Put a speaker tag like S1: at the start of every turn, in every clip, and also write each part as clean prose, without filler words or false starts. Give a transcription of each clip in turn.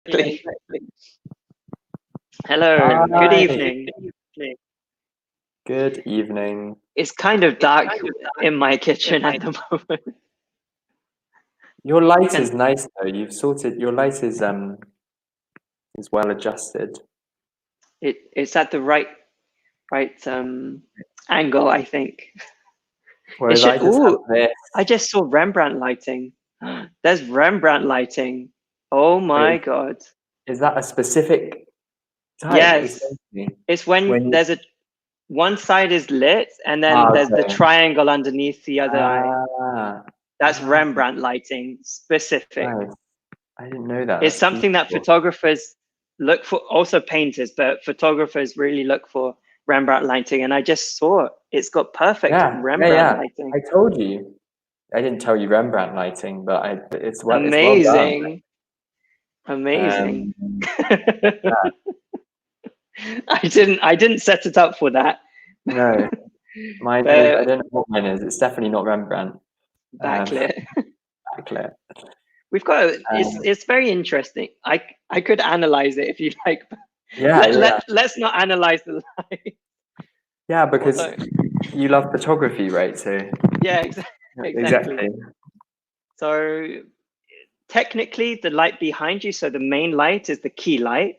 S1: Hello, good
S2: Hi,
S1: evening.
S2: good evening.
S1: It's kind of dark in my kitchen at the moment.
S2: Your light
S1: And
S2: is nice though. You've sorted your light is well adjusted.
S1: it's at the right angle, I think. It
S2: Whereas I
S1: should.
S2: just have
S1: Ooh,
S2: this.
S1: I just saw Rembrandt lighting. There's Rembrandt lighting. Oh my
S2: Wait,
S1: God.
S2: is that a specific type?
S1: Yes.
S2: Explain to me.
S1: It's when
S2: When you
S1: there's one side is lit and then there's the
S2: okay.
S1: triangle underneath the other eye.
S2: Ah,
S1: That's
S2: ah,
S1: Rembrandt lighting specific.
S2: nice. I didn't know that.
S1: It's
S2: That's
S1: something that
S2: beautiful.
S1: photographers look for, also painters, but photographers really look for Rembrandt lighting. And I just saw it. It's got perfect Rembrandt
S2: Yeah.
S1: lighting.
S2: I told you. I didn't tell you Rembrandt lighting, but it's well done.
S1: Amazing. Amazing.
S2: Um, yeah,
S1: I didn't set it up for that.
S2: no. Mine is, I
S1: But
S2: don't know what mine is. It's definitely not Rembrandt. Um,
S1: backlit.
S2: backlit.
S1: We've got
S2: Um,
S1: it's very interesting. I could analyze it if you like.
S2: yeah.
S1: Let's not analyze the light.
S2: Yeah, because
S1: Although
S2: you love photography, right? So,
S1: yeah, exactly.
S2: exactly.
S1: So technically the light behind you, so the main light is the key light,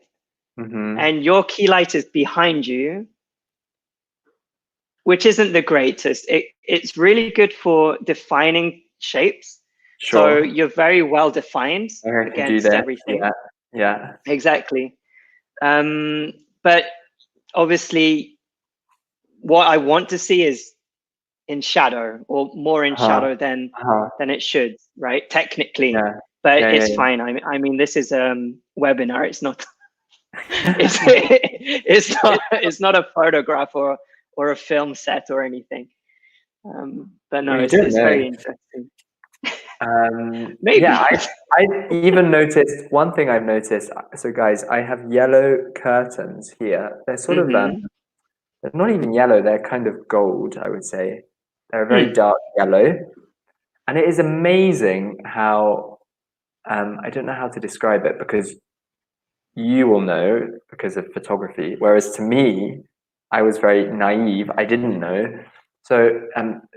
S2: Mm-hmm.
S1: and your key light is behind you, which isn't the greatest. It's really good for defining shapes. So
S2: Sure.
S1: you're very well defined
S2: I can do
S1: against
S2: this.
S1: everything.
S2: Yeah. Yeah.
S1: Exactly. But obviously, what I want to see is in shadow, or more in
S2: Uh-huh.
S1: shadow
S2: Uh-huh.
S1: than it should, right? Technically,
S2: Yeah.
S1: but
S2: Yeah.
S1: it's
S2: Yeah.
S1: fine. I mean, this is a webinar. It's not. It's not a photograph or a film set or anything. But no,
S2: Well, you don't
S1: it's
S2: know.
S1: very interesting.
S2: Yeah,
S1: Maybe.
S2: I even noticed one thing I've noticed. So, guys, I have yellow curtains here. They're sort of
S1: Mm-hmm.
S2: they're not even yellow. They're kind of gold, I would say. They're a very
S1: Hmm.
S2: dark yellow, and it is amazing how I don't know how to describe it because you will know because of photography. Whereas to me, I was very naive. I didn't know. So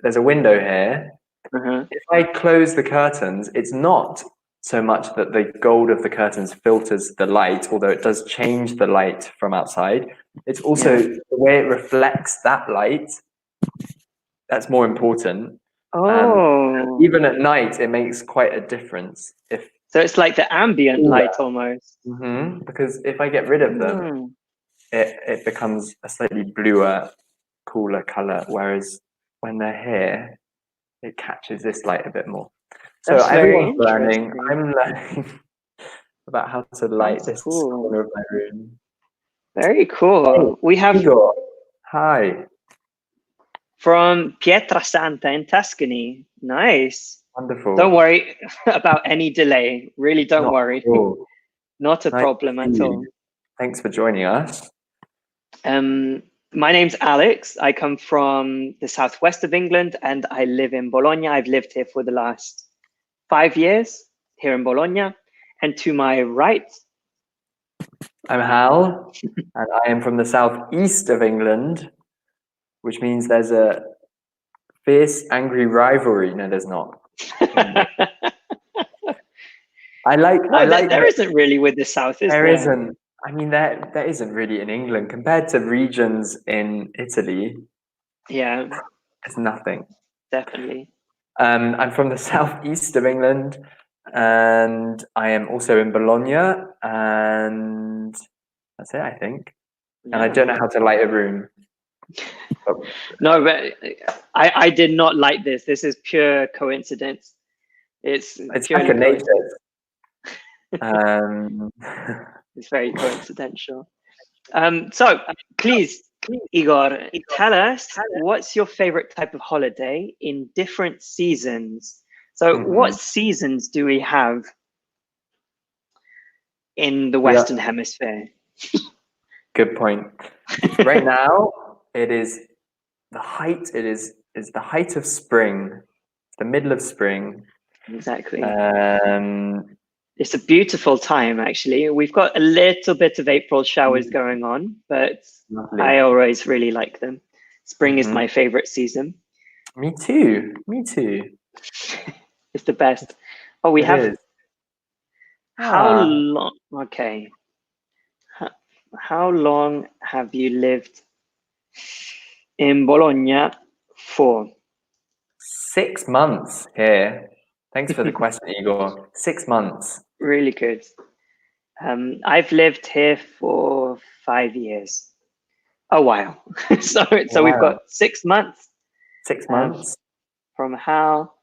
S2: there's a window here.
S1: Uh-huh.
S2: If I close the curtains, it's not so much that the gold of the curtains filters the light, although it does change the light from outside. It's also
S1: Yeah.
S2: the way it reflects that light that's more important. Um,
S1: Oh,
S2: even at night, it makes quite a difference if
S1: so it's like the ambient
S2: cooler.
S1: light almost.
S2: Because if I get rid of them,
S1: Oh,
S2: it becomes a slightly bluer, cooler color. Whereas when they're here, it catches this light a bit more. So
S1: that's very
S2: everyone's learning.
S1: interesting.
S2: I'm learning about how to light
S1: That's
S2: this
S1: cool.
S2: corner of my room.
S1: Very
S2: Hey,
S1: cool. We have
S2: Igor. Hi.
S1: from Pietrasanta in Tuscany. Nice. Don't
S2: Wonderful.
S1: worry about any delay. Really, don't
S2: Not
S1: worry.
S2: at all.
S1: Not a
S2: Nice
S1: problem
S2: to
S1: at
S2: see you.
S1: all.
S2: Thanks for joining us.
S1: My name's Alex. I come from the southwest of England and I live in Bologna. I've lived here for the last 5 years here in Bologna. And to my right,
S2: I'm Hal, and I am from the southeast of England, which means there's a fierce, angry rivalry. No, there's not. I
S1: no,
S2: like
S1: there
S2: that
S1: isn't really with the south, is
S2: there
S1: there?
S2: isn't. I mean, there isn't really in England compared to regions in Italy.
S1: Yeah,
S2: It's nothing.
S1: definitely.
S2: I'm from the southeast of England, and I am also in Bologna, and that's it, I think. And I don't
S1: Yeah.
S2: know how to light a room. But
S1: No, but I did not like this. This is pure coincidence. It's
S2: it's
S1: purely
S2: second nature.
S1: coincidence.
S2: Um,
S1: It's very coincidental. So please, Igor, tell us what's your favorite type of holiday in different seasons. So, what
S2: mhm.
S1: seasons do we have in the
S2: Yeah,
S1: Western Hemisphere?
S2: good point. Right now, it is the height. Is the height of spring, the middle of spring.
S1: Exactly.
S2: Um,
S1: It's a beautiful time, actually. We've got a little bit of April showers going on, but
S2: Lovely.
S1: I always really like them. Spring is
S2: Mhm.
S1: my favorite season.
S2: Me too. Me too.
S1: It's the best. Oh, we
S2: It
S1: have.
S2: is.
S1: How
S2: Ah,
S1: long? Okay. How long have you lived in Bologna for?
S2: 6 months here. Thanks for the question, Igor. 6 months.
S1: Really good. I've lived here for 5 years. A while. So we've
S2: Wow.
S1: got 6 months
S2: 6
S1: uh,
S2: months.
S1: from Hal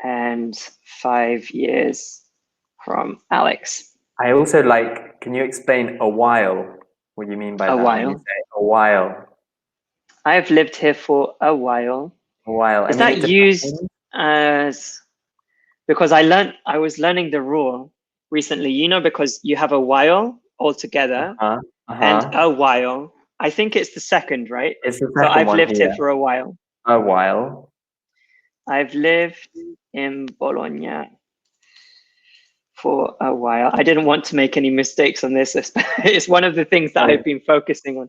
S1: and 5 years from Alex.
S2: I also like, can you explain a while? What do you mean by
S1: A
S2: that when you
S1: while.
S2: say a while?
S1: I've lived here for a while.
S2: A while. I
S1: Is
S2: mean,
S1: that
S2: it
S1: used
S2: depends.
S1: as because I was learning the rule recently, because you have a while altogether
S2: Uh-huh.
S1: and
S2: Uh-huh.
S1: a while. I think it's the second, right?
S2: It's the
S1: So
S2: second
S1: I've
S2: one
S1: lived here
S2: here.
S1: for a while.
S2: A while.
S1: I've lived in Bologna for a while. I didn't want to make any mistakes on this. It's one of the things that I've been focusing on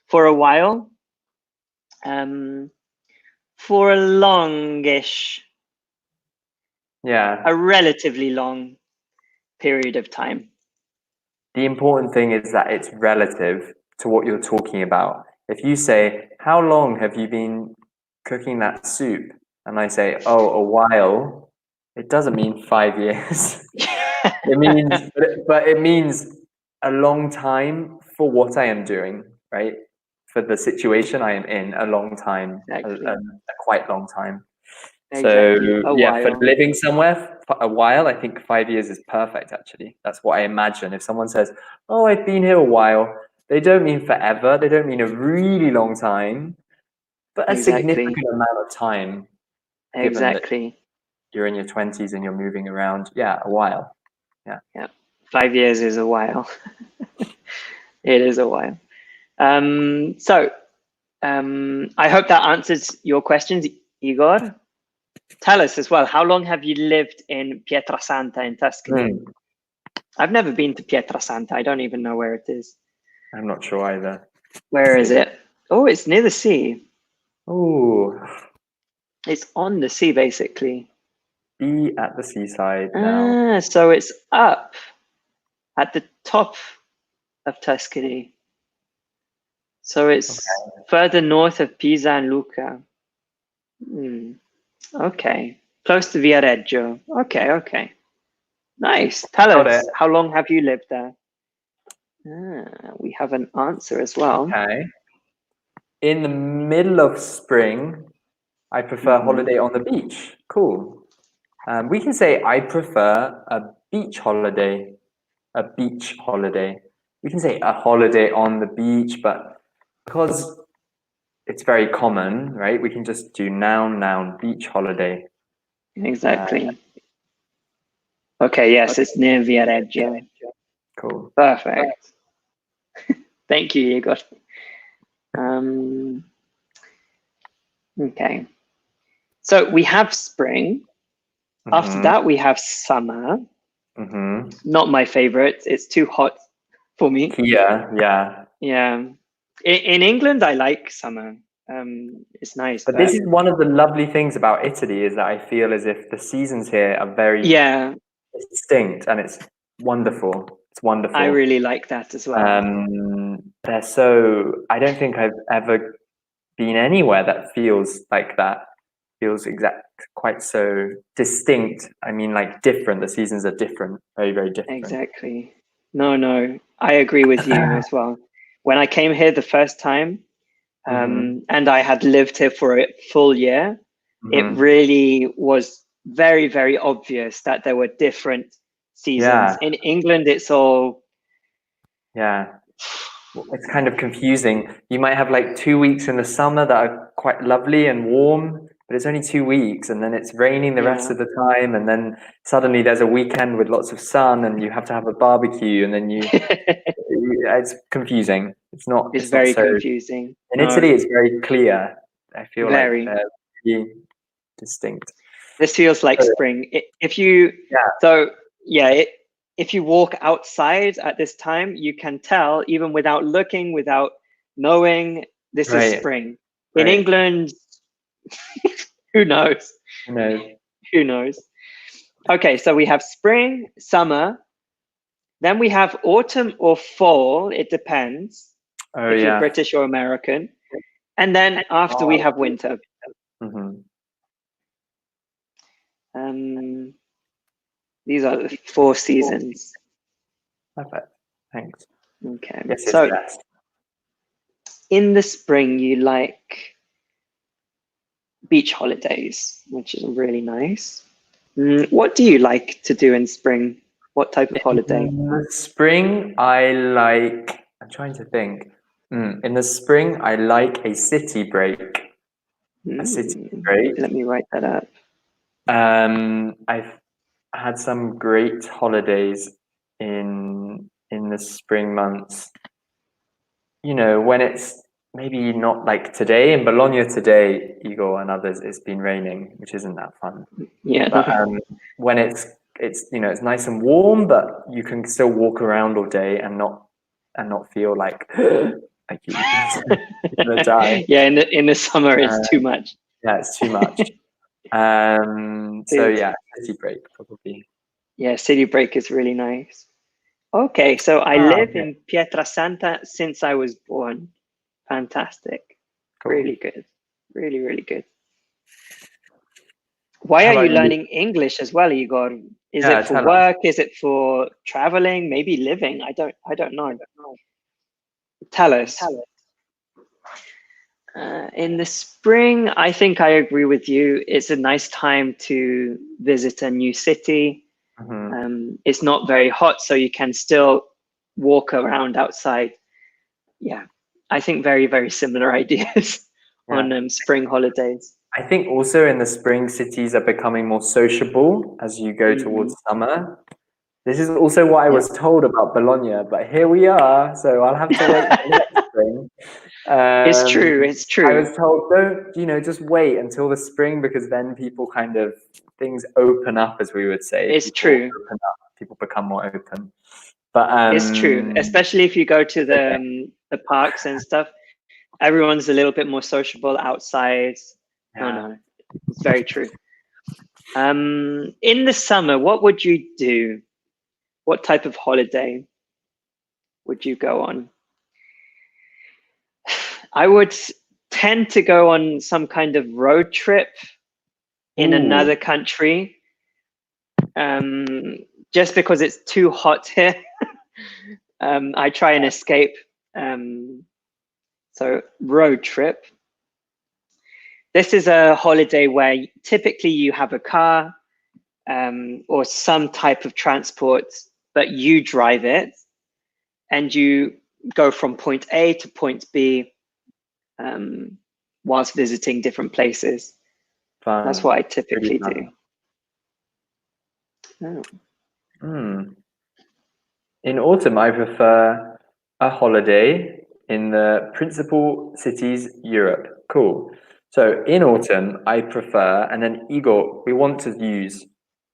S1: for a while. For a longish,
S2: Yeah.
S1: a relatively long period of time.
S2: The important thing is that it's relative to what you're talking about. If you say, how long have you been cooking that soup? And I say, oh, a while, it doesn't mean 5 years. It means, but it means a long time for what I am doing, right? For the situation I am in, a long time,
S1: Exactly.
S2: a quite long time. So
S1: Exactly. A
S2: yeah, for
S1: while.
S2: living somewhere for a while, I think 5 years is perfect. Actually, that's what I imagine. If someone says, "Oh, I've been here a while," they don't mean forever. They don't mean a really long time, but a
S1: Exactly.
S2: significant amount of time. Given that
S1: Exactly.
S2: you're in your 20s and you're moving around, yeah, a while. Yeah.
S1: Yeah. 5 years is a while. It is a while. So I hope that answers your questions, Igor. Tell us as well, how long have you lived in Pietrasanta in Tuscany?
S2: Hmm.
S1: I've never been to Pietrasanta. I don't even know where it is.
S2: I'm not sure either.
S1: Where is
S2: See.
S1: it? Oh, it's near the sea.
S2: Oh,
S1: It's on the sea, basically.
S2: be at the seaside now.
S1: So it's up at the top of Tuscany. So it's
S2: Okay.
S1: further north of Pisa and Lucca. Okay. Close to Viareggio. Okay. Nice. Tell
S2: Got it.
S1: us, how long have you lived there? We have an answer as well.
S2: Okay. In the middle of spring, I prefer holiday on the beach. Cool. We can say I prefer a beach holiday. A beach holiday. We can say a holiday on the beach, but because it's very common, right? We can just do noun, beach holiday.
S1: Exactly. Okay, yes, it's near Viareggio.
S2: Cool.
S1: Perfect. Thank you, Igor. Okay. So we have spring. After
S2: Mm-hmm.
S1: that, we have summer.
S2: Mm-hmm.
S1: Not my favorite. It's too hot for me.
S2: Here, yeah.
S1: Yeah. In England, I like summer. It's nice,
S2: But this
S1: but
S2: is one of the lovely things about Italy is that I feel as if the seasons here are very
S1: yeah,
S2: distinct and it's wonderful. It's
S1: I
S2: wonderful.
S1: really like that as well.
S2: They're so, I don't think I've ever been anywhere that feels like that. Feels quite so distinct. I mean, like different. The seasons are different, very, very different.
S1: Exactly. No, I agree with you as well. When I came here the first time,
S2: Mm-hmm.
S1: and I had lived here for a full year, it
S2: Mm-hmm.
S1: really was very, very obvious that there were different seasons.
S2: Yeah,
S1: In England, it's all,
S2: yeah. It's kind of confusing. You might have like 2 weeks in the summer that are quite lovely and warm, but it's only 2 weeks, and then it's raining the rest
S1: yeah,
S2: of the time, and then suddenly there's a weekend with lots of sun, and you have to have a barbecue, and then it's confusing.
S1: it's
S2: It's not
S1: very
S2: so.
S1: confusing.
S2: In Italy,
S1: No,
S2: it's very clear. I feel like
S1: very.
S2: they're really distinct.
S1: This feels like
S2: So,
S1: spring. If you,
S2: yeah.
S1: so yeah, if you walk outside at this time, you can tell even without looking, without knowing, this is
S2: Right.
S1: spring. In
S2: Right.
S1: England, who knows?
S2: No.
S1: Who knows? Okay, so we have spring, summer, then we have autumn or fall. It depends
S2: Oh
S1: if you're
S2: yeah.
S1: British or American. And then after we have winter.
S2: Mm-hmm.
S1: These are the 4 seasons.
S2: Perfect. Thanks.
S1: Okay,
S2: Yes, it's
S1: so
S2: best.
S1: in the spring, you like beach holidays, which is really nice. What do you like to do in spring? What type of holiday?
S2: In the spring, I like. I'm trying to think. In the spring, I like a city break. A city break.
S1: Let me write that up.
S2: I've had some great holidays in the spring months. You know, when it's maybe not like today in Bologna today, Igor and others, it's been raining, which isn't that fun.
S1: Yeah.
S2: But when it's it's nice and warm, but you can still walk around all day and not feel like like you're gonna die.
S1: Yeah, in the summer it's too much.
S2: Yeah, it's too much. So yeah, city break probably.
S1: Yeah, city break is really nice. Okay, so I live in Pietrasanta since I was born. Fantastic.
S2: Cool.
S1: Really good. Really, really good. Why
S2: How
S1: are you
S2: about you?
S1: learning English as well, Igor? Is
S2: Yeah,
S1: it for
S2: tell us.
S1: work? Is it for traveling? Maybe living? I don't know. Tell us. In the spring, I think I agree with you. It's a nice time to visit a new city. It's not very hot, so you can still walk around outside. Yeah, I think very, very similar ideas on spring holidays.
S2: I think also in the spring, cities are becoming more sociable as you go towards summer. This is also what I was told about Bologna, but here we are, so I'll have to wait for next spring.
S1: It's true. It's true.
S2: I was told, don't, just wait until the spring because then people things open up, as we would say.
S1: It's
S2: people
S1: true.
S2: Open up, people become more open. But
S1: it's true, especially if you go to the parks and stuff. Everyone's a little bit more sociable outside. No, it's very true. In the summer, what would you do? What type of holiday would you go on? I would tend to go on some kind of road trip in another country, just because it's too hot here. I try and escape. So road trip. This is a holiday where typically you have a car or some type of transport, but you drive it and you go from point A to point B whilst visiting different places.
S2: Fun.
S1: That's what I typically do.
S2: In autumn, I prefer a holiday in the principal cities Europe. Cool. So in autumn, I prefer, and then Igor, we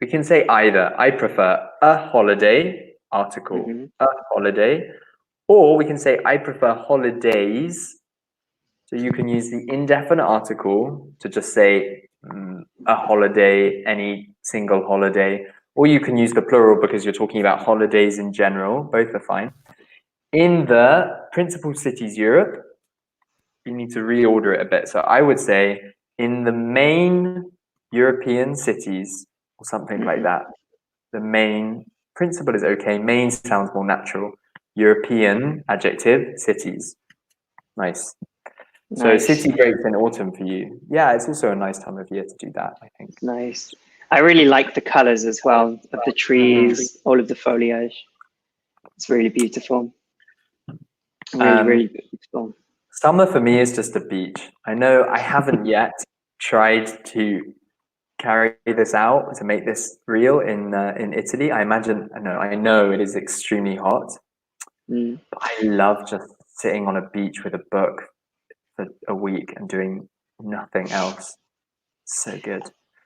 S2: can say either. I prefer a holiday article, a holiday, or we can say I prefer holidays. So you can use the indefinite article to just say a holiday, any single holiday, or you can use the plural because you're talking about holidays in general. Both are fine. In the principal cities Europe, you need to reorder it a bit. So I would say in the main European cities or something like that. The main principal is okay. Main sounds more natural. European adjective, cities. Nice. So city breaks in autumn for you. Yeah, it's also a nice time of year to do that, I think.
S1: Nice. I really like the colors as well of the trees, all of the foliage. It's really beautiful. Really beautiful.
S2: Summer for me is just a beach. I know I haven't yet tried to carry this out to make this real in Italy. I know it is extremely hot. But I love just sitting on a beach with a book for a week and doing nothing else. So good.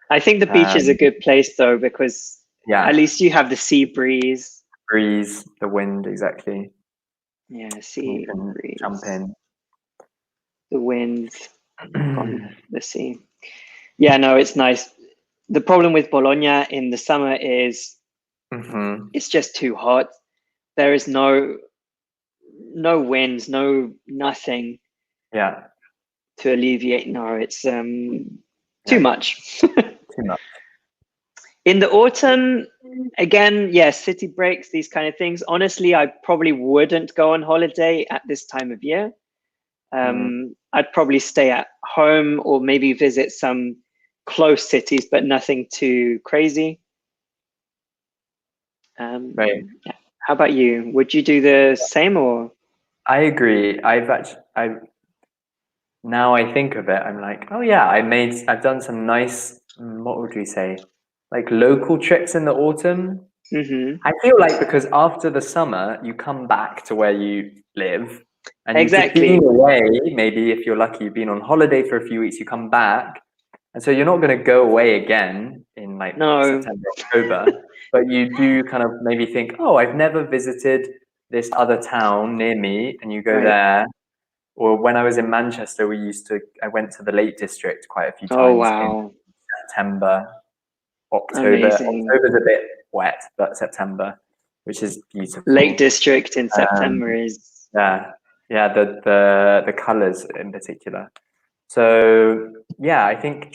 S1: I think the beach is a good place though, because at least you have the sea breeze.
S2: breeze, the wind, exactly.
S1: Yeah,
S2: You
S1: sea
S2: can jump
S1: breeze,
S2: in.
S1: the wind on the sea. Yeah, no, it's nice. The problem with Bologna in the summer is it's just too hot. There is no winds, nothing
S2: Yeah,
S1: to alleviate. No, it's too
S2: yeah,
S1: much.
S2: too much.
S1: In the autumn, again, yeah, city breaks, these kind of things. Honestly, I probably wouldn't go on holiday at this time of year. I'd probably stay at home or maybe visit some close cities, but nothing too crazy.
S2: Right.
S1: Yeah. How about you? Would you do the same or?
S2: I agree. Now I think of it, I'm like, oh yeah, I've done some nice, what would we say, like local trips in the autumn.
S1: Mm-hmm.
S2: I feel like because after the summer, you come back to where you live and you've just been
S1: Exactly.
S2: away. Maybe if you're lucky, you've been on holiday for a few weeks, you come back. And so you're not going to go away again in like
S1: No,
S2: September, October, but you do kind of maybe think, oh, I've never visited this other town near me, and you go
S1: right.
S2: there. Or when I was in Manchester, I went to the Lake District quite a few
S1: Oh,
S2: times in
S1: wow.
S2: September, October.
S1: Amazing.
S2: October's a bit wet, but September, which is
S1: Lake
S2: beautiful.
S1: District in
S2: Um,
S1: September is
S2: yeah, yeah, the colors in particular. So yeah, I think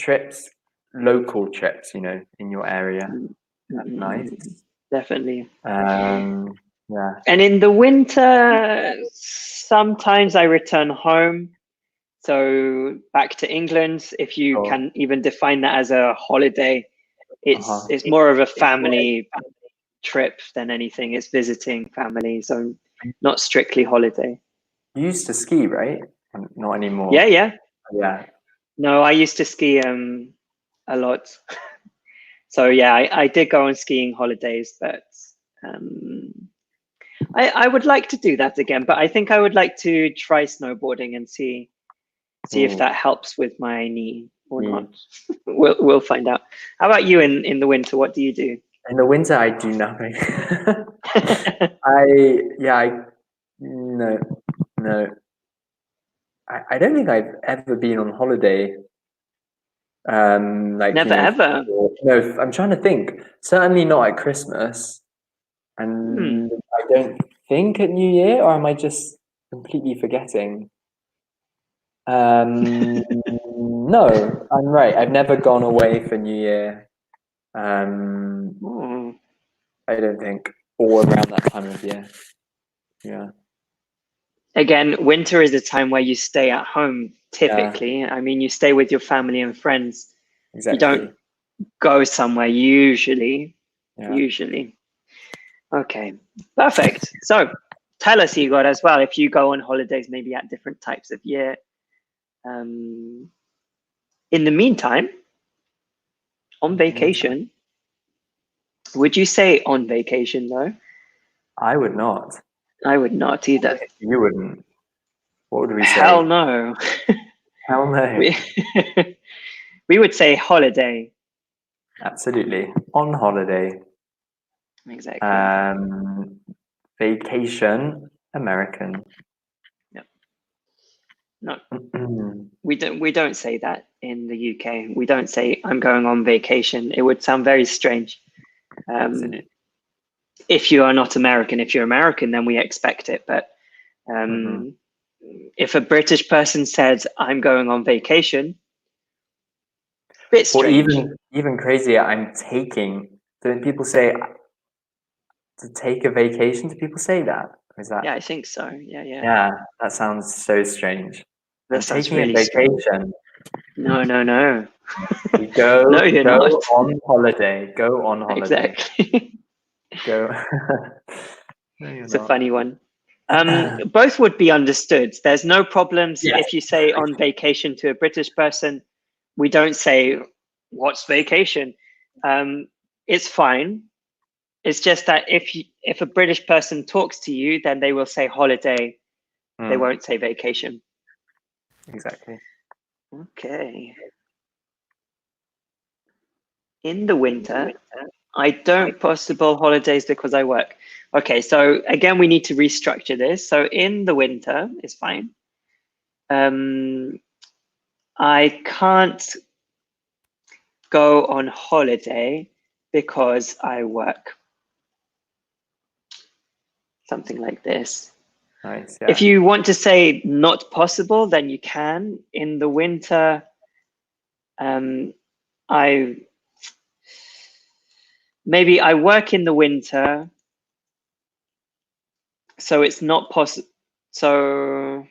S2: local trips, in your area,
S1: mm,
S2: that's nice.
S1: definitely.
S2: Yeah,
S1: And in the winter, sometimes I return home. So back to England, if you
S2: sure.
S1: can even define that as a holiday,
S2: Uh-huh.
S1: it's more of a family trip than anything. It's visiting family, so not strictly holiday.
S2: You used to ski, right? Not
S1: Yeah,
S2: anymore.
S1: yeah.
S2: Yeah.
S1: No, I used to ski a lot. So yeah, I did go on skiing holidays, but um, I would like to do that again. But I think I would like to try snowboarding and see if
S2: Ooh,
S1: that helps with my knee or
S2: yeah.
S1: not. We'll find out. How about you in the winter? What do you do?
S2: In the winter, I do nothing. No, no. I don't think I've ever been on holiday. Like,
S1: Never ever.
S2: no, I'm trying to think. Certainly not at Christmas.
S1: Hmm.
S2: And I don't think at New Year, or am I just completely forgetting? No, I'm right. I've never gone away for New Year. I
S1: Oh.
S2: don't think, or around that time of year. Yeah,
S1: Again, winter is a time where you stay at home
S2: yeah,
S1: typically. I mean, you stay with your family and friends. You don't
S2: exactly.
S1: go somewhere usually.
S2: Yeah.
S1: Usually. Okay, perfect. So tell us, Igor, as well, if you go on holidays maybe at different types of year. Um, in the meantime, on
S2: In the meantime,
S1: vacation, would you say on vacation though?
S2: I would not.
S1: I would not either.
S2: You wouldn't. What would we
S1: Hell
S2: say?
S1: no.
S2: Hell no.
S1: we, we would say holiday.
S2: Absolutely. On holiday.
S1: Exactly.
S2: Um, Vacation, American.
S1: No, no, we don't say that in the UK. We don't say I'm going on vacation. It would sound very strange.
S2: Absolutely.
S1: If you are not American, if you're American, then we expect it. But
S2: Mm-hmm.
S1: um, if a British person said I'm going on vacation, bit
S2: Or
S1: strange.
S2: even crazier, I'm taking. Don't people say to take a vacation? Do people say that? Or is that?
S1: Yeah, I think so. Yeah, yeah.
S2: Yeah, that sounds so strange.
S1: That
S2: I'm
S1: sounds
S2: taking a
S1: really strange.
S2: vacation.
S1: No, no, no.
S2: You go
S1: No, you're
S2: go
S1: not.
S2: on holiday. Go on holiday.
S1: Exactly.
S2: Go. No, you're
S1: It's a
S2: not.
S1: funny one. Both would be understood. There's no problems
S2: Yes.
S1: if you say on vacation to a British person. We don't say what's vacation. It's fine. It's just that if a British person talks to you, then they will say holiday. They
S2: Mm,
S1: won't say vacation.
S2: exactly.
S1: Okay. In the winter, I don't possible holidays because I work. Okay, so again, we need to restructure this. So in the winter is fine. I can't go on holiday because I work. Something like this.
S2: Nice.
S1: If
S2: Yeah.
S1: you want to say not possible, then you can. In the winter, maybe I work in the winter, so it's not possible. So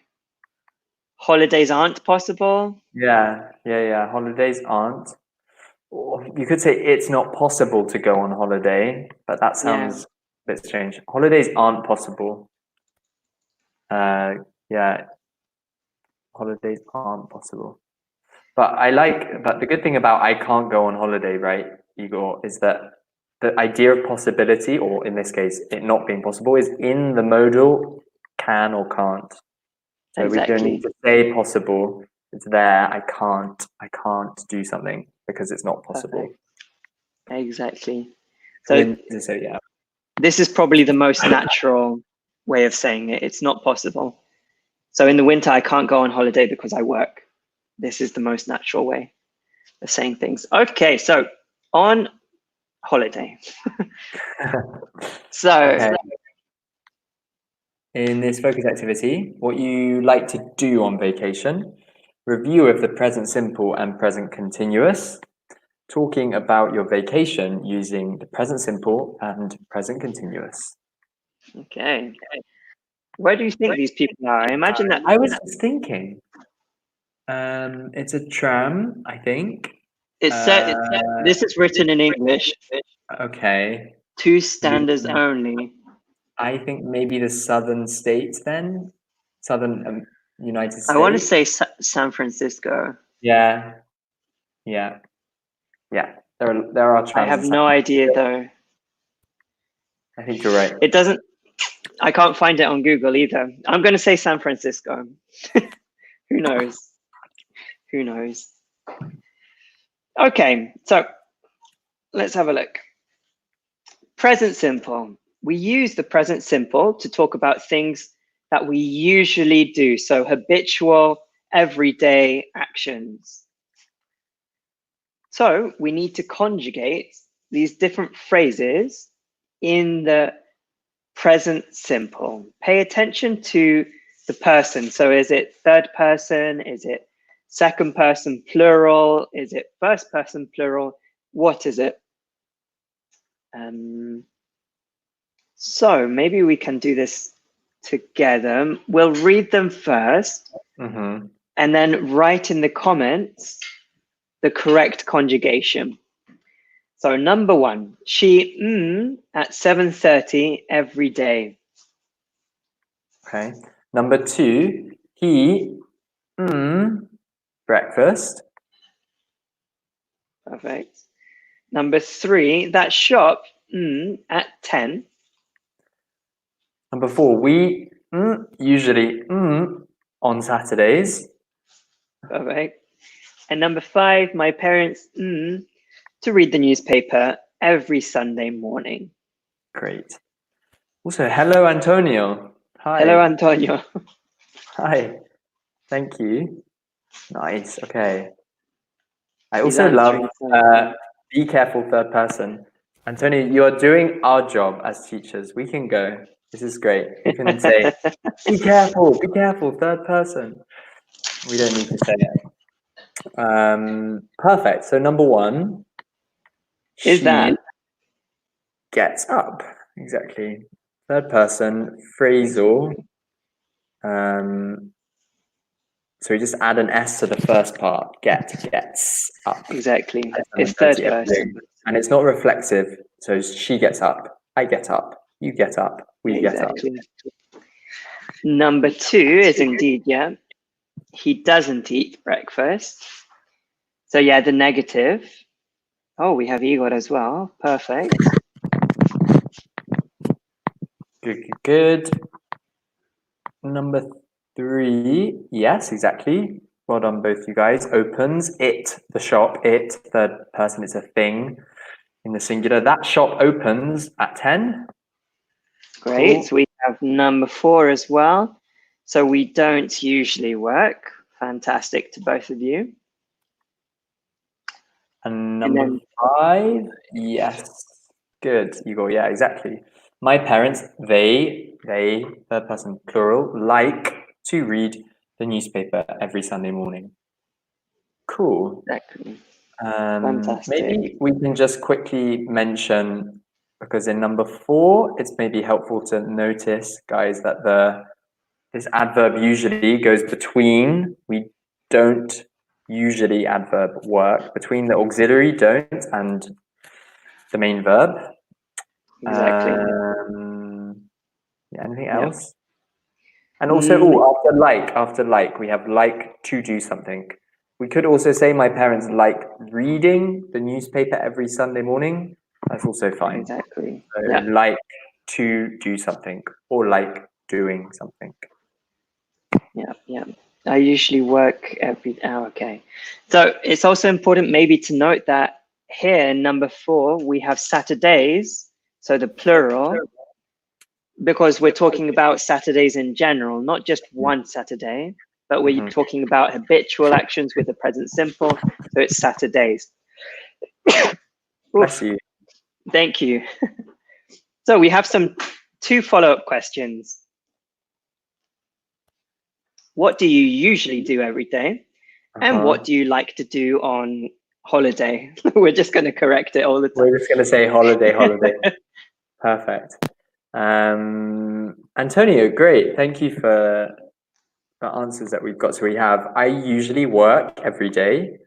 S1: holidays aren't possible.
S2: Yeah. Holidays aren't. Or you could say it's not possible to go on holiday, but that
S1: Yeah,
S2: sounds a bit strange. Holidays aren't possible. Yeah, holidays aren't possible. But the good thing about I can't go on holiday, right, Igor, is that the idea of possibility, or in this case, it not being possible, is in the modal can or can't. So we don't need
S1: exactly.
S2: to say possible. It's there. I can't do something because it's not possible.
S1: Perfect. Exactly.
S2: So
S1: So
S2: yeah.
S1: this is probably the most natural way of saying it. It's not possible. So in the winter, I can't go on holiday because I work. This is the most natural way of saying things. Okay, so on holiday. So
S2: Okay. In this focus activity, what you like to do on vacation, review of the present simple and present continuous, talking about your vacation using the present simple and present continuous.
S1: okay. Where do you think these people are? I imagine that
S2: I was just thinking, it's a tram, I think.
S1: it's set. This is written in English.
S2: Okay.
S1: Two standards only.
S2: I think maybe the southern states then, southern United
S1: I want to
S2: States.
S1: say San Francisco.
S2: Yeah. There are
S1: I
S2: trams
S1: have
S2: in San
S1: no idea
S2: Francisco.
S1: though.
S2: I think you're right.
S1: It doesn't. I can't find it on Google either. I'm going to say San Francisco. Who knows? Who knows? Okay, so let's have a look. Present simple. We use the present simple to talk about things that we usually do. So habitual, everyday actions. So we need to conjugate these different phrases in the present simple. Pay attention to the person. So is it third person? Is it second person plural? Is it first person plural? What is it? So maybe we can do this together. We'll read them first and then write in the comments the correct conjugation. So number one, she at 7:30 every day.
S2: Okay. Number two, he breakfast.
S1: Perfect. Number three, that shop at 10.
S2: Number four, we usually on Saturdays.
S1: Perfect. And number five, my parents to read the newspaper every Sunday morning.
S2: Great. Also, hello, Antonio. Hi.
S1: Hello, Antonio.
S2: Hi. Thank you. Nice. Okay. I
S1: He's
S2: also love
S1: answering.
S2: be careful third person. Antonio, you're doing our job as teachers. We can go. This is great. You can say, be careful, third person. We don't need to say it. Perfect. So number one,
S1: Is that?
S2: she gets up. Exactly. Third person, phrasal. So we just add an S to the first part. Gets up.
S1: Exactly. It's third person.
S2: And it's not reflexive. So she gets up. I get up. You get up. We get up.
S1: Exactly. Number two is indeed, yeah, he doesn't eat breakfast. So yeah, the negative. Oh, we have Igor as well. Perfect.
S2: Good. Number three. Yes, exactly. Well done, both you guys. Opens it, the shop, it, third person, it's a thing in the singular. That shop opens at 10.
S1: Great.
S2: Cool.
S1: So we have number 4 as well. So we don't usually work. Fantastic to both of you.
S2: And number 5, yes. Good, Igor. Yeah, exactly. My parents, they, third person plural, like to read the newspaper every Sunday morning. Cool.
S1: Exactly.
S2: Maybe we can just quickly mention, because in number 4, it's maybe helpful to notice, guys, that this adverb usually goes between. We don't usually adverb work between the auxiliary don't and the main verb.
S1: Exactly.
S2: Yeah, anything
S1: Yep.
S2: else? And also, after like, we have like to do something. We could also say my parents like reading the newspaper every Sunday morning. That's also fine.
S1: Exactly.
S2: So
S1: Yeah.
S2: like to do something or like doing something.
S1: Yeah. Yeah. I usually work every hour. Okay. So it's also important maybe to note that here in number 4, we have Saturdays. So the plural, because we're talking about Saturdays in general, not just one Saturday, but we're talking about habitual actions with the present simple. So it's Saturdays.
S2: Bless you.
S1: Thank you. So we have 2 follow-up questions. What do you usually do every day? And what do you like to do on holiday? We're just going to correct it all the time.
S2: We're just going to say holiday. Perfect. Antonio, great. Thank you for the answers that we've got. So we have, I usually work every day.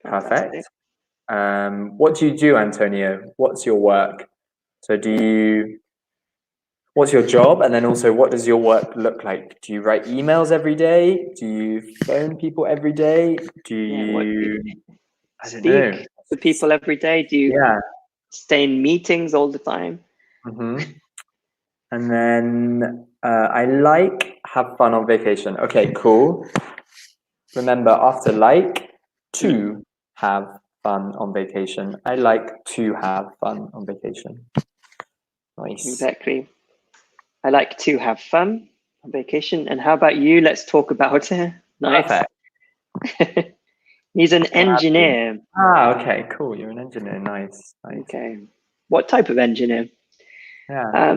S2: Perfect. What do you do, Antonio? What's your work? So what's your job? And then also, what does your work look like? Do you write emails every day? Do you phone people every day? Do you, I don't know.
S1: Speak to people every day? Do you stay in meetings all the time?
S2: And then I have fun on vacation. Okay, cool. Remember, after to have fun on vacation. I like to have fun on vacation. Nice.
S1: Exactly. I like to have fun on vacation. And how about you? Let's talk about it. Nice.
S2: Perfect.
S1: He's an engineer.
S2: Okay, cool. You're an engineer. Nice.
S1: Okay. What type of engineer?
S2: Yeah.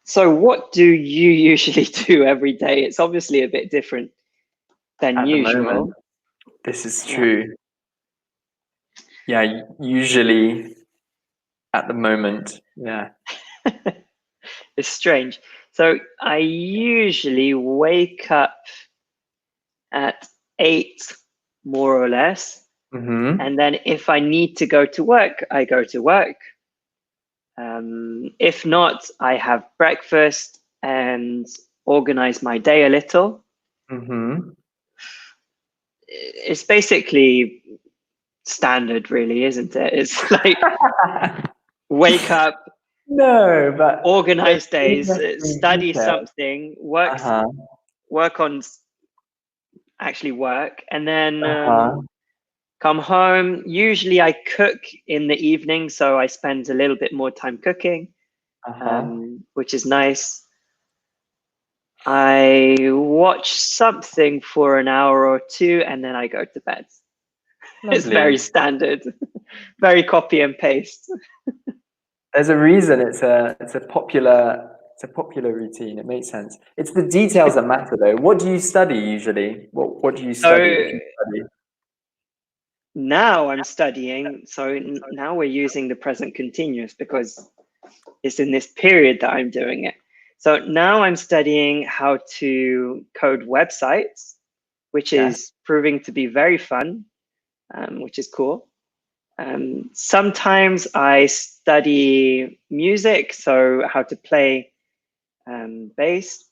S1: So what do you usually do every day? It's obviously a bit different than
S2: At
S1: usual.
S2: the moment, this is true. Yeah, usually at the moment, yeah.
S1: It's strange. So I usually wake up at 8, more or less. And then if I need to go to work, I go to work. If not, I have breakfast and organize my day a little. It's basically standard, really, isn't it? It's like wake up,
S2: but
S1: organize days, study something, work on actually work, and then come home. Usually I cook in the evening, so I spend a little bit more time cooking, which is nice. I watch something for an hour or 2, and then I go to bed. Lovely. It's very standard, very copy and paste.
S2: There's a reason it's a popular routine. It makes sense. It's the details that matter, though. What do you study usually? What do you study?
S1: Now I'm studying. So now we're using the present continuous because it's in this period that I'm doing it. So now I'm studying how to code websites, which is proving to be very fun, which is cool. Sometimes I study music, so how to play bass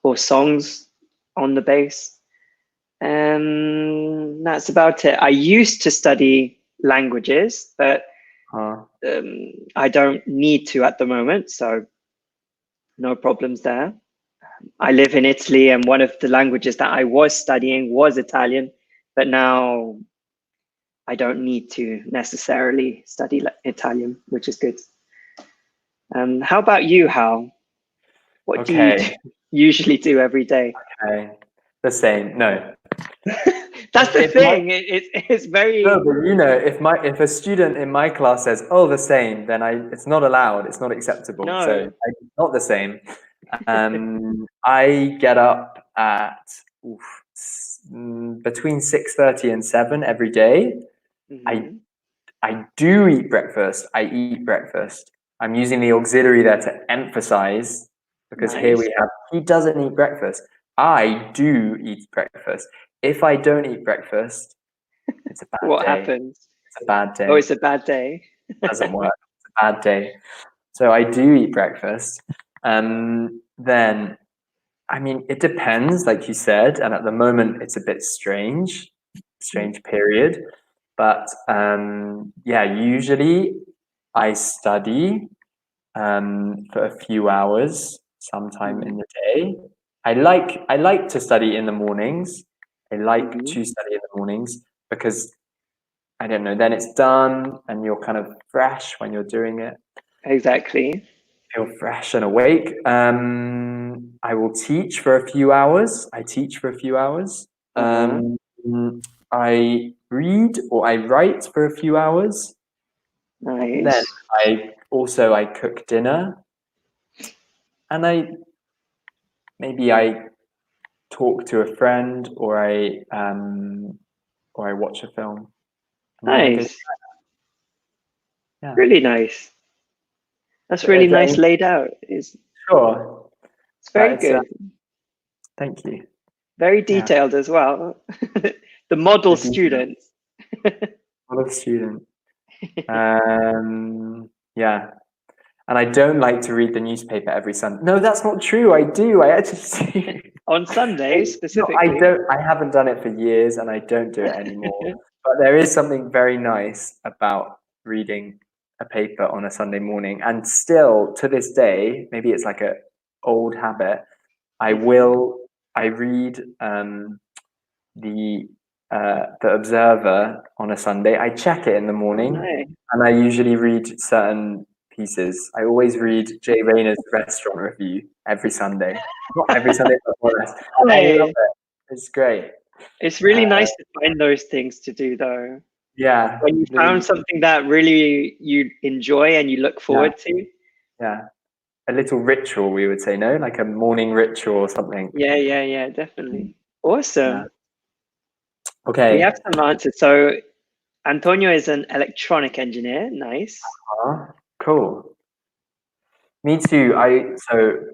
S1: or songs on the bass. That's about it. I used to study languages, but I don't need to at the moment, so no problems there. I live in Italy, and one of the languages that I was studying was Italian, but now I don't need to necessarily study Italian, which is good. How about you, Hal? What do you
S2: Okay.
S1: usually do every day?
S2: Okay. The same. No.
S1: That's the
S2: If my
S1: thing. It's
S2: No,
S1: very
S2: but if a student in my class says, "Oh, the same," then it's not allowed. It's not acceptable. So
S1: no.
S2: not the same. I get up at between 6:30 and 7 every day. I
S1: Hmm.
S2: I do eat breakfast. I eat breakfast. I'm using the auxiliary there to emphasize because here
S1: Nice.
S2: we have he doesn't eat breakfast. I do eat breakfast. If I don't eat breakfast, it's a bad
S1: What
S2: day.
S1: happens?
S2: It's a bad
S1: Oh,
S2: day.
S1: it's a bad day.
S2: Doesn't work. It's a bad day. So I do eat breakfast. Then, I mean, it depends, like you said, and at the moment it's a bit strange period. But yeah, usually I study for a few hours sometime in
S1: Mhm.
S2: the day. I like to study in the mornings. I like
S1: Mhm.
S2: to study in the mornings because I don't know, then it's done and you're kind of fresh when you're doing it.
S1: Exactly.
S2: Feel fresh and awake. I will teach for a few hours. I teach for a few hours.
S1: Uh-huh.
S2: I read or I write for a few hours. Then
S1: Nice.
S2: I cook dinner and I talk to a friend or I watch a film and then I go,
S1: Nice.
S2: yeah.
S1: Really nice. That's really nice laid out.
S2: Sure,
S1: It's
S2: but
S1: very
S2: it's
S1: good.
S2: thank you.
S1: Very
S2: Yeah,
S1: detailed as well. The model
S2: the detail.
S1: student.
S2: What a student. Yeah, and I don't like to read the newspaper every Sunday. No, that's not true. I do. I actually do.
S1: On Sundays
S2: No, I
S1: specifically.
S2: don't. I haven't done it for years, and I don't do it anymore. But there is something very nice about reading a paper on a Sunday morning, and still to this day, maybe it's like a old habit. I
S1: Mhm.
S2: will. I read the Observer on a Sunday. I check it in the
S1: Oh,
S2: morning,
S1: nice.
S2: and I usually read certain pieces. I always read Jay Rayner's restaurant review every Sunday. Not every Sunday, but more or less. I love
S1: Nice.
S2: it. It's great.
S1: It's
S2: Uh,
S1: really nice to find those things to do, though.
S2: yeah,
S1: When you found something that really you enjoy and you look
S2: yeah,
S1: forward to.
S2: yeah. A little ritual, we would say, no, like a morning ritual or something.
S1: Yeah, yeah, yeah, definitely.
S2: Yeah.
S1: Awesome. We
S2: Okay.
S1: have some answers. So Antonio is an electronic engineer. Nice.
S2: Cool. Me too.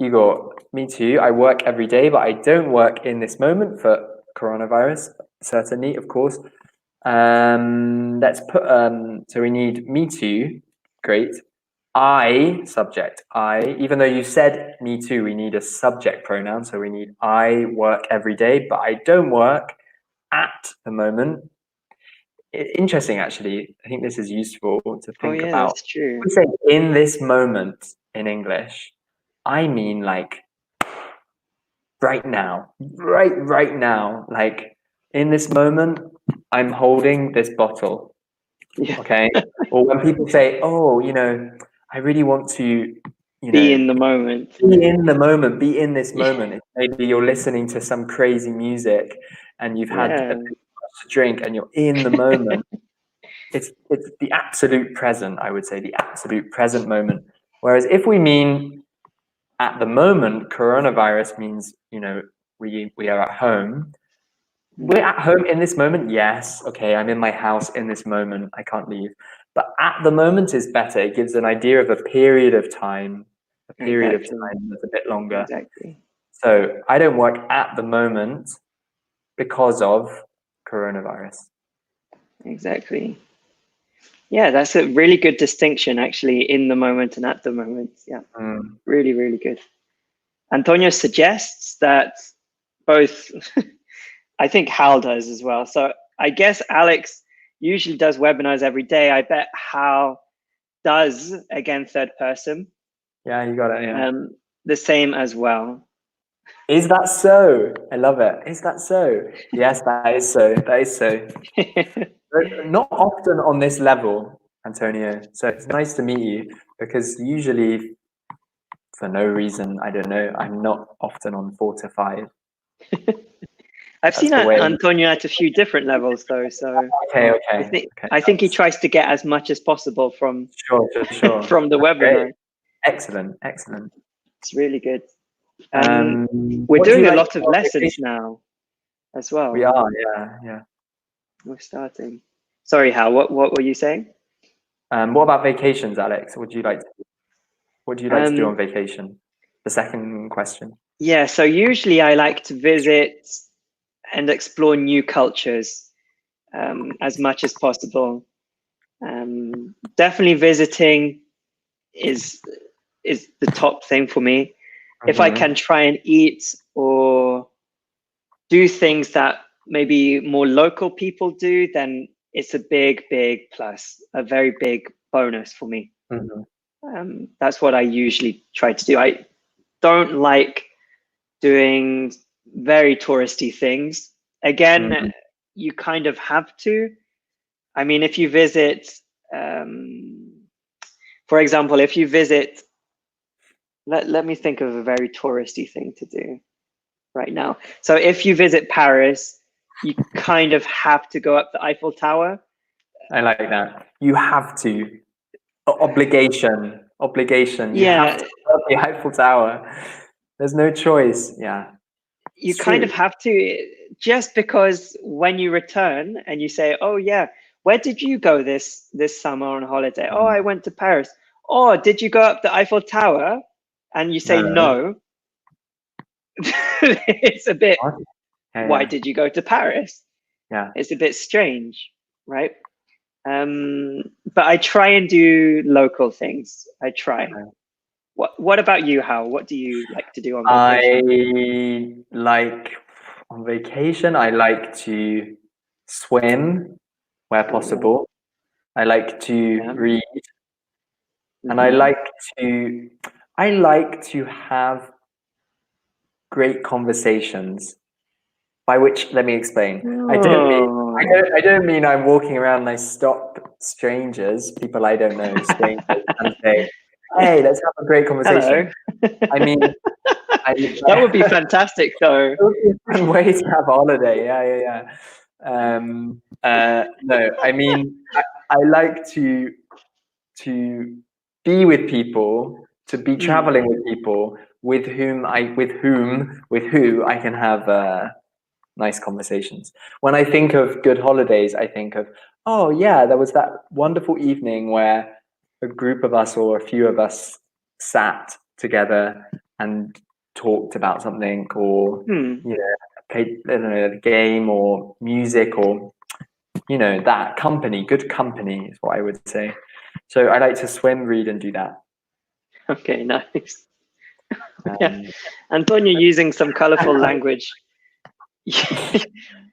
S2: Igor, me too. I work every day, but I don't work in this moment for coronavirus, certainly, of course. Let's put so we need me too. Great. I subject. I, even though you said me too, we need a subject pronoun, so we need I work every day, but I don't work at the moment. Interesting, actually. I think this is useful to
S1: Oh
S2: think
S1: yeah,
S2: about.
S1: that's true.
S2: We say in this moment in English. I mean like right now, right now, like in this moment, I'm holding this bottle.
S1: Yeah.
S2: Okay. Or when people say, oh, I really want to,
S1: Be in the moment.
S2: be in the moment, be in this moment. Maybe you're listening to some crazy music and you've had a bit
S1: Yeah.
S2: much to drink and you're in the moment. It's the absolute present, I would say, the absolute present moment. Whereas if we mean at the moment, coronavirus means, we are at home. We're
S1: Mhm.
S2: at home in this moment, yes. Okay, I'm in my house in this moment. I can't leave. But at the moment is better. It gives an idea of a period of
S1: Exactly.
S2: time that's a bit longer.
S1: Exactly.
S2: So I don't work at the moment because of coronavirus.
S1: Exactly. Yeah, that's a really good distinction, actually, in the moment and at the moment. Yeah,
S2: Mm,
S1: really, really good. Antonio suggests that both, I think Hal does as well. So I guess Alex usually does webinars every day. I bet Hal does, again, third person,
S2: yeah, you got it. Yeah.
S1: um, the same as well.
S2: Is that so? I love it. Is that so? Yes, that is so. That is so. But not often on this level, Antonio. So it's nice to meet you because usually for no reason. I don't know. I'm not often on 4 to 5.
S1: I've seen
S2: That's the way.
S1: Antonio at a few different levels though, so
S2: Okay.
S1: I think he tries to get as much as possible from
S2: Sure.
S1: from the
S2: That's
S1: webinar.
S2: great. Excellent.
S1: It's really good. We're
S2: What do you
S1: doing a
S2: like
S1: lot
S2: to
S1: of
S2: do on
S1: lessons
S2: vacation?
S1: now as well.
S2: We are, yeah.
S1: We're starting. Sorry, Hal, what were you saying?
S2: What about vacations, Alex? What do you like to do on vacation? The second question.
S1: Yeah, so usually I like to visit and explore new cultures as much as possible. Definitely visiting is the top thing for me. If I can try and eat or do things that maybe more local people do, then it's a big plus, a very big bonus for me. That's what I usually try to do. I don't like doing very touristy things. Again, you kind of have to. I mean, if you visit, for example, if you visit, let me think of a very touristy thing to do right now. So if you visit Paris, you kind of have to go up the Eiffel Tower.
S2: I like that. You have to. Obligation. You have to go up the Eiffel Tower. There's no choice. Yeah.
S1: You kind of have to, just because when you return and you say, oh yeah, where did you go this summer on holiday? Oh, I went to Paris. Oh, did you go up the Eiffel Tower? And you say no. It's a bit, why did you go to Paris?
S2: Yeah.
S1: It's a bit strange, right? But I try and do local things. I try. What about you, Hal? What do you like to do on vacation?
S2: On vacation, I like to swim where possible. I like to read. And I like to have great conversations. By which, let me explain. I don't mean I'm walking around and I stop strangers, people I don't know, strangers, and say, "Hey, let's have a great conversation."
S1: Hello.
S2: I mean,
S1: that would be fantastic, though.
S2: It would be a fun way to have a holiday. Yeah. No, I mean, I like to be with people, to be traveling with people with who I can have nice conversations. When I think of good holidays, I think of, oh yeah, there was that wonderful evening where a group of us or a few of us sat together and talked about something, or played, I don't know, a game or music, or that company. Good company is what I would say. So I like to swim, read, and do that.
S1: Okay, nice. Antonio using some colorful language.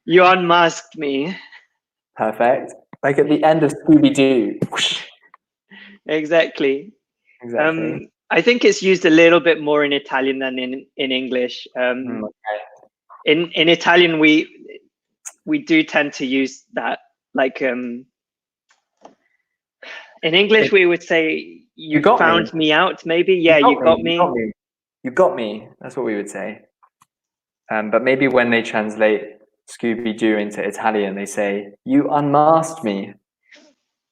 S1: You unmasked me.
S2: Perfect. Like at the end of Scooby-Doo.
S1: Exactly. I think it's used a little bit more in Italian than in English. In Italian, we do tend to use that. Like in English, we would say, "You found me out." Maybe, yeah, you got me.
S2: You got me. That's what we would say. But maybe when they translate Scooby-Doo into Italian, they say, "You unmasked me."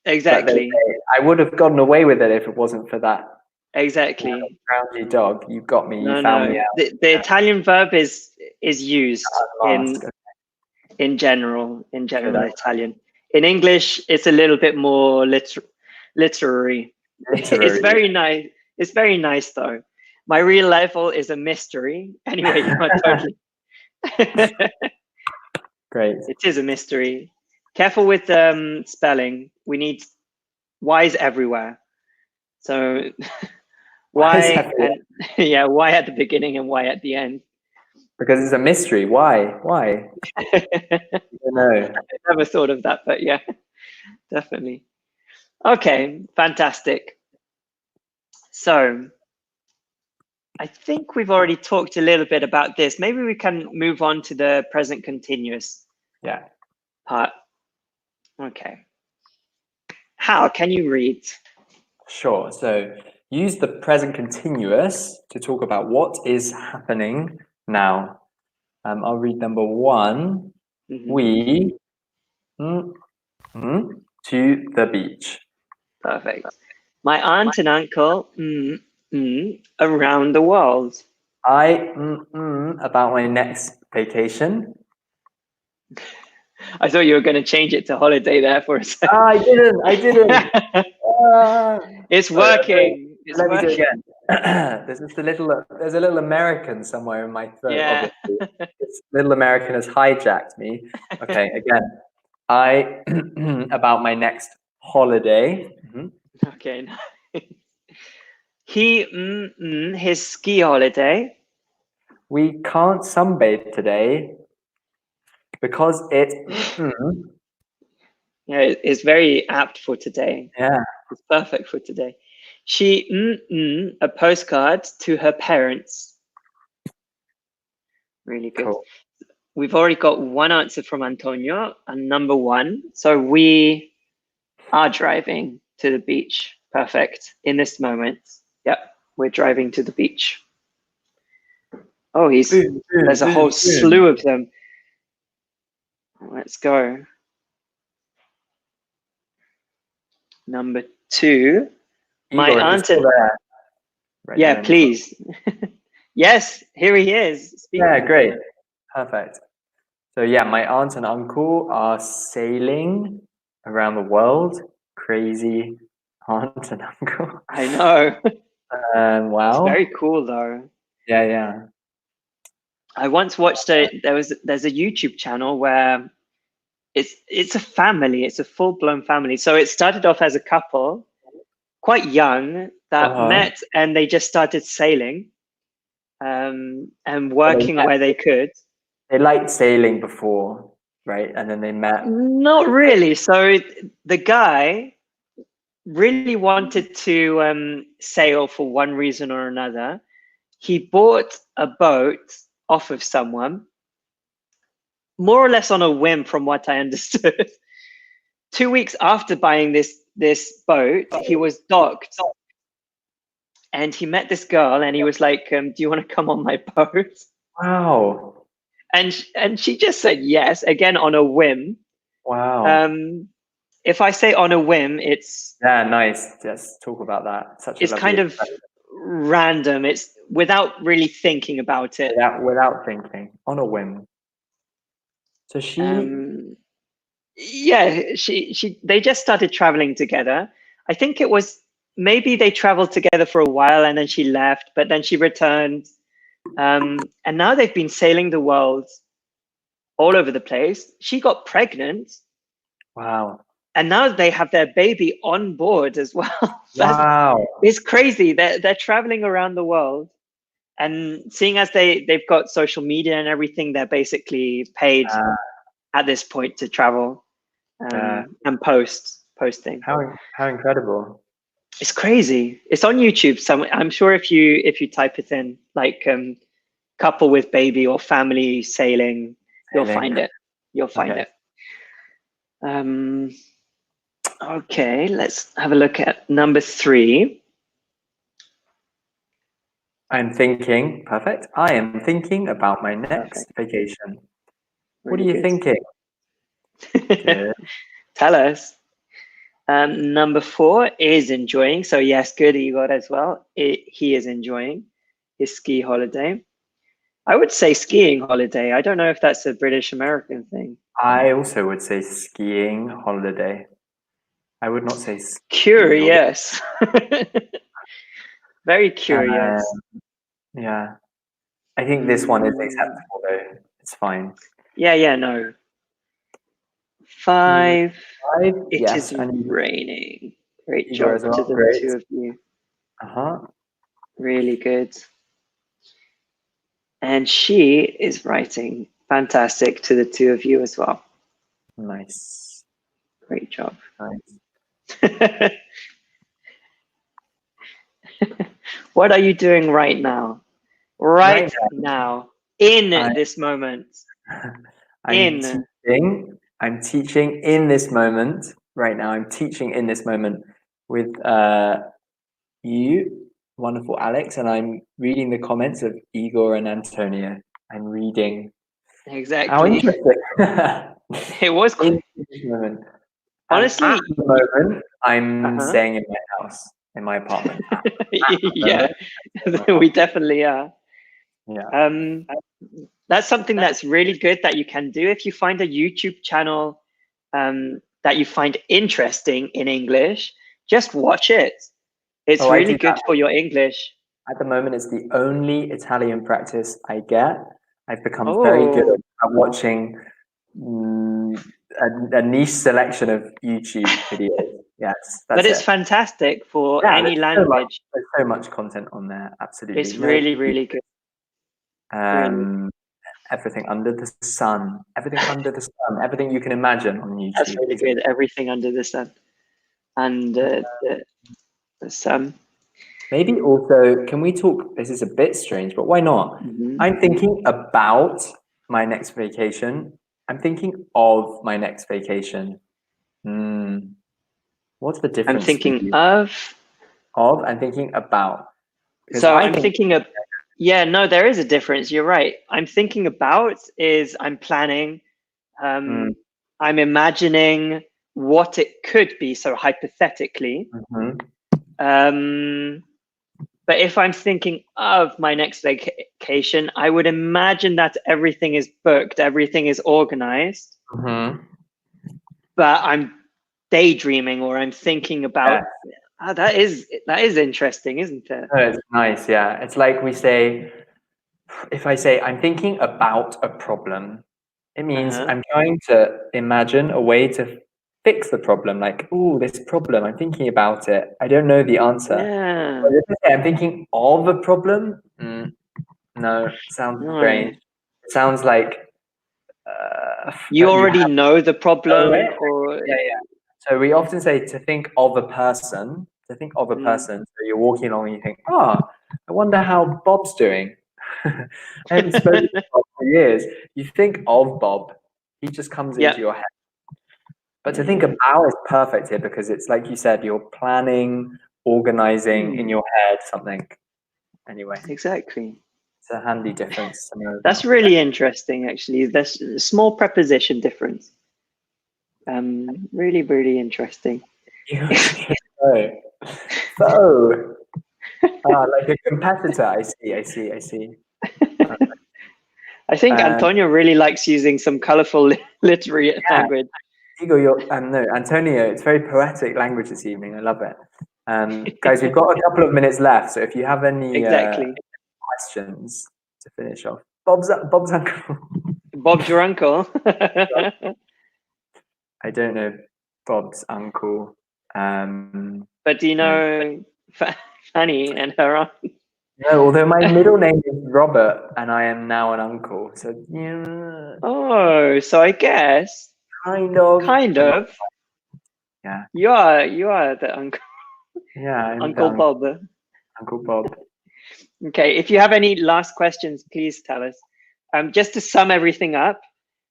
S1: Exactly.
S2: I would have gotten away with it if it wasn't for that.
S1: Exactly.
S2: Groundy dog, you got me. You found me out.
S1: The Italian verb is used in general Italian. In English, it's a little bit more literary. It's very nice. It's very nice though. My real level is a mystery. Anyway, you are totally.
S2: Great.
S1: It is a mystery. Careful with spelling. We need Y's everywhere. So why and why at the beginning and why at the end?
S2: Because it's a mystery. Why? I don't know.
S1: I never thought of that, but yeah, definitely. Okay, fantastic. So I think we've already talked a little bit about this. Maybe we can move on to the present continuous part. Okay. How can you read?
S2: Sure. So use the present continuous to talk about what is happening now. I'll read number one. We to the beach.
S1: Perfect. My aunt and uncle around the world.
S2: I about my next vacation.
S1: I thought you were going to change it to holiday there for a second.
S2: I didn't.
S1: It's working. It's
S2: Let
S1: working.
S2: me do it again. There's a little American somewhere in my throat,
S1: Yeah.
S2: obviously. This little American has hijacked me. Okay, again. I about my next holiday.
S1: Okay. He his ski holiday.
S2: We can't sunbathe today because it
S1: Yeah, it's very apt for today.
S2: yeah.
S1: It's perfect for today. She a postcard to her parents. Really good.
S2: Cool.
S1: We've already got one answer from Antonio, and number one. So we are driving to the beach. Perfect. In this moment. Yep, we're driving to the beach. Oh, there's a whole slew of them. Let's go. Number two. My aunt.
S2: Right,
S1: yeah, please. Yes, here he is.
S2: Yeah, great. Perfect. So yeah, my aunt and uncle are sailing around the world. Crazy aunt and uncle.
S1: I know.
S2: Wow.
S1: It's very cool though.
S2: Yeah.
S1: I once watched there's a YouTube channel where it's a family, it's a full-blown family. So it started off as a couple, quite young, that met, and they just started sailing and working where they could.
S2: They liked sailing before, right? And then they met.
S1: Not really. So the guy really wanted to sail for one reason or another. He bought a boat off of someone, more or less on a whim, from what I understood. 2 weeks after buying this boat, he was docked, and he met this girl, and he was like, "Do you want to come on my boat?"
S2: Wow.
S1: And she just said yes, again on a whim.
S2: Wow.
S1: If I say on a whim, it's
S2: nice. Just talk about that.
S1: it's kind of random. It's without really thinking about it.
S2: Without thinking, on a whim. So
S1: they just started traveling together. I think it was maybe they traveled together for a while and then she left, but then she returned. And now they've been sailing the world all over the place. She got pregnant.
S2: Wow.
S1: And now they have their baby on board as well.
S2: Wow.
S1: It's crazy. They're traveling around the world. And seeing as they've got social media and everything, they're basically paid at this point to travel and posting.
S2: How incredible!
S1: It's crazy. It's on YouTube. I'm sure if you type it in, like couple with baby or family sailing, you'll find it. You'll find it. Okay, let's have a look at number 3.
S2: I'm thinking. Perfect. I am thinking about my next vacation. What are you thinking? Good.
S1: Tell us. Number 4 is enjoying. So yes, good, Igor, as well. He is enjoying his ski holiday. I would say skiing holiday. I don't know if that's a British American thing.
S2: I also would say skiing holiday. I would not say
S1: curious. Very curious.
S2: Yeah. I think this one is acceptable though. It's fine.
S1: Yeah, no. 5. It is
S2: and
S1: raining. Great job to the 2 of you. Really good. And she is writing. Fantastic to the 2 of you as well.
S2: Nice.
S1: Great job.
S2: Nice.
S1: What are you doing right now? Right now. In this moment.
S2: I'm teaching in this moment. Right now, I'm teaching in this moment with you, wonderful Alex, and I'm reading the comments of Igor and Antonio. I'm reading. How
S1: Exactly.
S2: interesting.
S1: It was
S2: In this moment.
S1: honestly.
S2: At the moment, I'm
S1: Uh-huh.
S2: staying in my house, in my apartment. At the
S1: Yeah,
S2: moment,
S1: we definitely are.
S2: yeah.
S1: That's something that's really good that you can do if you find a YouTube channel that you find interesting in English. Just watch it. It's
S2: Oh, I
S1: really
S2: do
S1: good
S2: that.
S1: for your English.
S2: At the moment, it's the only Italian practice I get. I've become very good
S1: Oh,
S2: at watching a niche selection of YouTube videos. Yes,
S1: but
S2: that's
S1: it's
S2: it.
S1: fantastic for
S2: Yeah,
S1: any language.
S2: there's so much content on there. Absolutely.
S1: It's
S2: No,
S1: really, really good. Really,
S2: everything under the sun, everything under the sun, everything you can imagine on
S1: that's
S2: YouTube
S1: really
S2: is.
S1: good. Everything under the sun, and the sun.
S2: Maybe also, can we talk? This is a bit strange, but why not?
S1: Mhm.
S2: I'm thinking about my next vacation. I'm thinking of my next vacation. What's the
S1: I'm
S2: difference for
S1: thinking
S2: you?
S1: of.
S2: Of, I'm thinking about. Because
S1: So
S2: I
S1: I'm
S2: think,
S1: thinking of. Yeah, no, there is a difference. You're right. I'm thinking about is I'm planning.
S2: mm,
S1: I'm imagining what it could be. So hypothetically.
S2: mhm,
S1: Um, but if I'm thinking of my next vacation, I would imagine that everything is booked, everything is organized.
S2: mhm.
S1: But I'm daydreaming or I'm thinking
S2: Yeah,
S1: about. That is interesting, isn't it?
S2: no, it's nice. Yeah, it's like we say, if I say I'm thinking about a problem, it means
S1: Uh-huh.
S2: I'm trying to imagine a way to fix the problem. Like, oh, this problem, I'm thinking about it. I don't know the answer.
S1: Yeah.
S2: But if I say I'm thinking of a problem, no, sounds
S1: No.
S2: strange. It sounds like
S1: You
S2: you
S1: already
S2: have
S1: know the
S2: know it.
S1: problem, or
S2: Yeah, yeah. So we often say to think of a person, to think of a
S1: mm.
S2: person. So you're walking along and you think, oh, I wonder how Bob's doing. I haven't spoken to Bob for years. You think of Bob, he just comes
S1: Yeah.
S2: into your head. But to think
S1: Yeah.
S2: about is perfect here because it's like you said, you're planning, organizing in your head something. Anyway,
S1: Exactly.
S2: it's a handy difference to know
S1: That's
S2: about.
S1: really interesting, actually. There's a small preposition difference. Really, really interesting.
S2: So, so like a competitor. I see.
S1: I think
S2: Um,
S1: Antonio really likes using some colorful literary
S2: yeah,
S1: language.
S2: Igor, no, Antonio, it's very poetic language this evening. I love it. Guys, we've got a couple of minutes left, so if you have any
S1: Exactly.
S2: questions to finish off, Bob's uncle.
S1: Bob's your uncle.
S2: I don't know Bob's uncle.
S1: But do you
S2: No.
S1: know Fanny and her aunt?
S2: No, although my middle name is Robert and I am now an uncle. So, yeah,
S1: Oh, so I guess
S2: kind of.
S1: kind
S2: I'm not,
S1: of.
S2: yeah.
S1: You are the
S2: Yeah, I'm the
S1: Uncle Bob.
S2: Uncle Bob.
S1: Okay, if you have any last questions, please tell us. Just to sum everything up,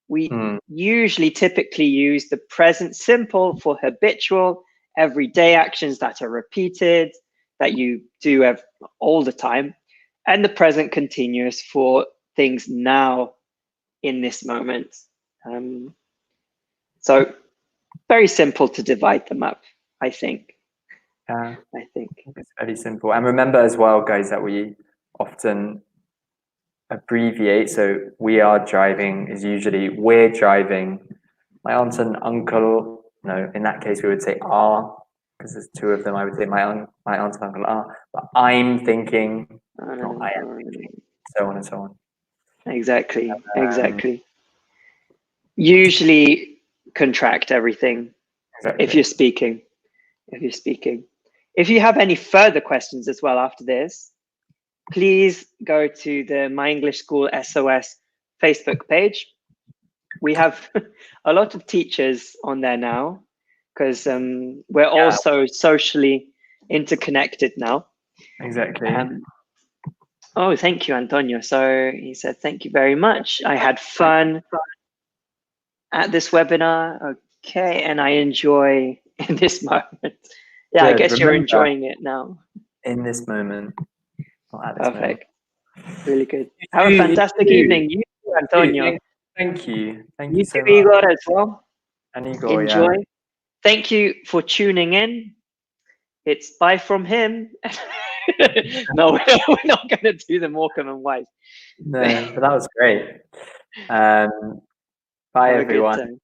S1: we usually typically use the present simple for habitual, everyday actions that are repeated, that you do all the time, and the present continuous for things now in this moment. So very simple to divide them up, I think.
S2: Yeah,
S1: I think.
S2: it's very simple. And remember as well, guys, that we often abbreviate. So we are driving is usually we're driving. My aunt and uncle, no, in that case we would say are, because there's two of them. I would say my aunt and uncle are, but I'm thinking, not I am thinking, so on and so on.
S1: Exactly,
S2: Um,
S1: exactly. Usually contract everything if
S2: exactly.
S1: you're speaking. If you're speaking. If you have any further questions as well after this, please go to the My English School SOS Facebook page. We have a lot of teachers on there now because we're
S2: Yeah,
S1: also socially interconnected now.
S2: exactly.
S1: Oh, thank you, Antonio. So he said, thank you very much. I had fun at this webinar. Okay, and I enjoy in this moment. Yeah, I
S2: Good.
S1: guess you're
S2: Remember,
S1: enjoying it now.
S2: in this moment, not at this moment.
S1: Perfect. Really good. Have a fantastic evening. You too, Antonio.
S2: Thank you. Thank
S1: You
S2: you
S1: too,
S2: so much.
S1: Igor, as well.
S2: And Igor,
S1: Enjoy.
S2: yeah.
S1: Thank you for tuning in. It's bye from him. No, we're not going to do the Morecambe and Wise.
S2: No, but that was great. Bye,
S1: Have a good
S2: everyone.
S1: time.